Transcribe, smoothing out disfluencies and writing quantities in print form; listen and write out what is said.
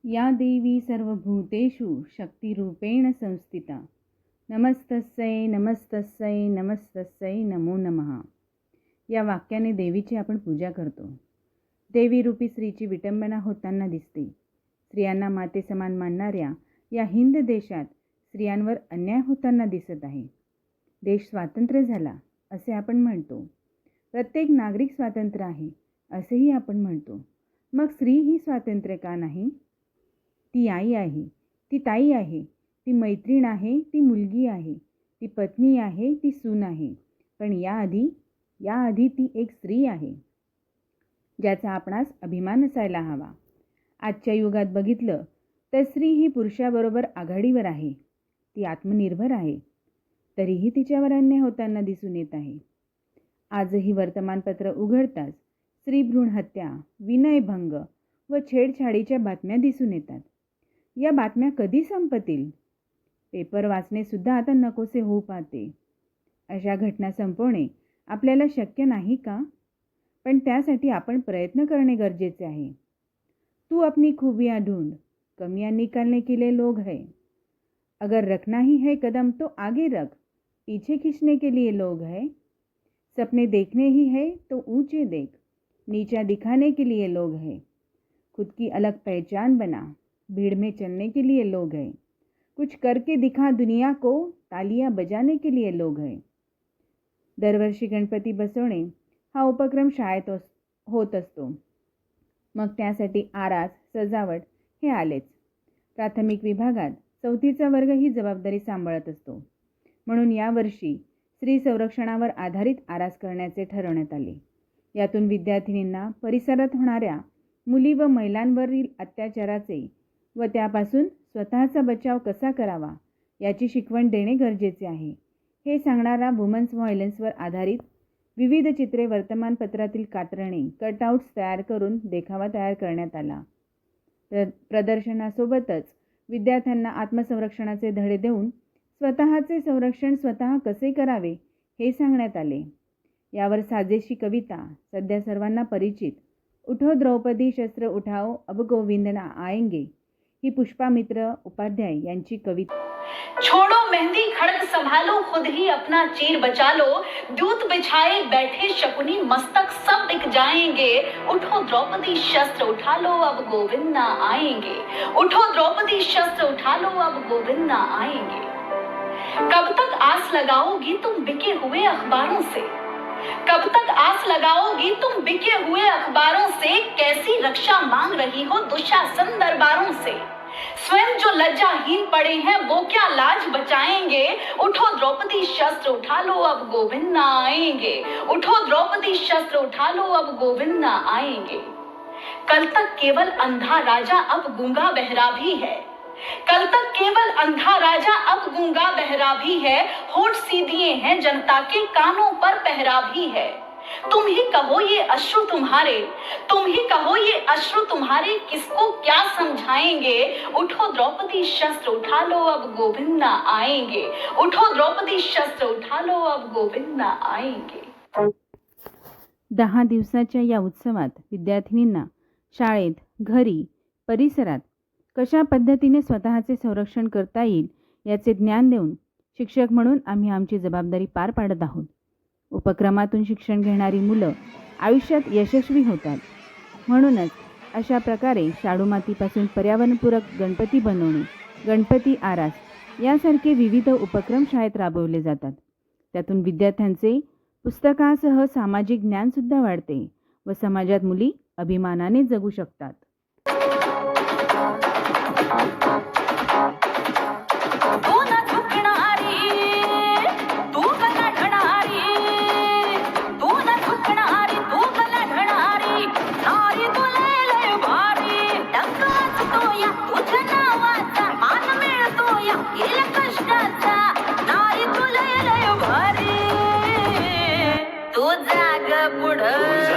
या देवी सर्वभूतेषु शक्तिरूपेण संस्थिता. नमस्तस्यै नमस्तस्यै नमस्तस्यै नमो नमः. या वाक्याने देवीची आपण पूजा करतो. देवी रूपी स्त्रीची विटंबना होताना दिसते. स्त्रियांना माते समान मानणाऱ्या या हिंद देशात स्त्रियांवर अन्याय होताना दिसत आहे. देश स्वातंत्र्य झाला असे आपण म्हणतो. प्रत्येक नागरिक स्वातंत्र्य आहे असेही आपण म्हणतो. मग स्त्री ही स्वातंत्र्य का नाही? ती आई आहे, ती ताई आहे, ती मैत्रीण आहे, ती मुलगी आहे, ती पत्नी आहे, ती सून आहे. पण याआधी ती एक स्त्री आहे, ज्याचा आपणास अभिमान असायला हवा. आजच्या युगात बघितलं तर स्त्री ही पुरुषाबरोबर आघाडीवर आहे. ती आत्मनिर्भर आहे. तरीही तिच्यावर अन्याय होताना दिसून येत आहे. आजही वर्तमानपत्र उघडताच स्त्री भ्रूण हत्या, विनयभंग व छेडछाडीच्या बातम्या दिसून येतात. या बातम्या कधी संपतील? पेपर वाचणे सुद्धा आता नकोसे होऊ पाहते. अशा घटना संपवणे आपल्याला शक्य नाही का? पण त्यासाठी आपण प्रयत्न करणे गरजेचे आहे. तू अपनी खूबियाँ ढूंढ, कमियाँ निकालने के लिए लोग हैं. अगर रखना ही है कदम तो आगे रख, पीछे खींचने के लिए लोग हैं. सपने देखने ही है तो ऊंचे देख, नीचा दिखाने के लिए लोग हैं. खुद की अलग पहचान बना, भीड़ में चलने के लिए लोग हैं. कुछ करके दिखा दुनिया को, तालियां बजाने के लिए लोग हैं. दरवर्षी गणपती बसवणे हा उपक्रम शाळेत होत असतो. मग त्यासाठी आरास, सजावट हे आलेच. प्राथमिक विभागात 4थीचा वर्ग ही जबाबदारी सांभाळत असतो. म्हणून यावर्षी स्त्री संरक्षणावर आधारित आरास करण्याचे ठरवण्यात आले. यातून विद्यार्थिनींना परिसरात होणाऱ्या मुली व महिलांवरील अत्याचाराचे व त्यापासून स्वतःचा बचाव कसा करावा याची शिकवण देणे गरजेचे आहे. हे सांगणारा वुमन्स व्हायलन्सवर आधारित विविध चित्रे वर्तमानपत्रातील कात्रणे, कटआउट्स तयार करून देखावा तयार करण्यात आला. प्रदर्शनासोबतच विद्यार्थ्यांना आत्मसंरक्षणाचे धडे देऊन स्वतःचे संरक्षण स्वतः कसे करावे हे सांगण्यात आले. यावर साजेशी कविता सध्या सर्वांना परिचित उठो द्रौपदी शस्त्र उठाओ अब गोविंद ना आएंगे ही पुष्पा मित्र उपाध्याय यांची कविता. छोड़ो मेहंदी खड़ग संभालो, खुद ही अपना चीर बचा लो. दूत बिछाए बैठे शकुनी, मस्तक सब बिक जाएंगे. उठो द्रौपदी शस्त्र उठा लो अब गोविंद ना आएंगे. उठो द्रौपदी शस्त्र उठा लो अब गोविंद ना आएंगे. कब तक आस लगाओगी तुम बिके हुए अखबारों से? कब तक आस लगाओगी तुम बिके हुए अखबारों से? कैसी रक्षा मांग रही हो दुशासन दरबारों से? स्वयं जो लज्जाहीन पड़े हैं वो क्या लाज बचाएंगे? उठो द्रौपदी शस्त्र उठा लो अब गोविंद ना आएंगे. उठो द्रौपदी शस्त्र उठा लो अब गोविंद ना आएंगे. कल तक केवल अंधा राजा अब गूंगा बहरा भी है. कल तक केवल अंधा राजा अब गूंगा बहरा भी है. होठ सीधिए हैं जनता के कानों पर पहरा भी है. तुम ही कहो ये अश्रु तुम्हारे, तुम ही कहो ये अश्रु तुम्हारे किसको क्या समझाएंगे? उठो द्रौपदी शस्त्र उठा लो अब गोविंद ना आएंगे. उठो द्रौपदी शस्त्र उठा लो अब गोविंद ना आएंगे. 10 दिवसाच्या या उत्सवात विद्यार्थिनींना शाळेत, घरी, परिसरात कशा पद्धतीने स्वतःचे संरक्षण करता येईल याचे ज्ञान देऊन शिक्षक म्हणून आम्ही आमची जबाबदारी पार पाडत आहोत. उपक्रमातून शिक्षण घेणारी मुलं आयुष्यात यशस्वी होतात. म्हणूनच अशा प्रकारे शाडू मातीपासून पर्यावरणपूरक गणपती बनवणे, गणपती आरास यासारखे विविध उपक्रम शाळेत राबवले जातात. त्यातून विद्यार्थ्यांचे पुस्तकासह सामाजिक ज्ञानसुद्धा वाढते व समाजात मुली अभिमानाने जगू शकतात. तू जाग पुढं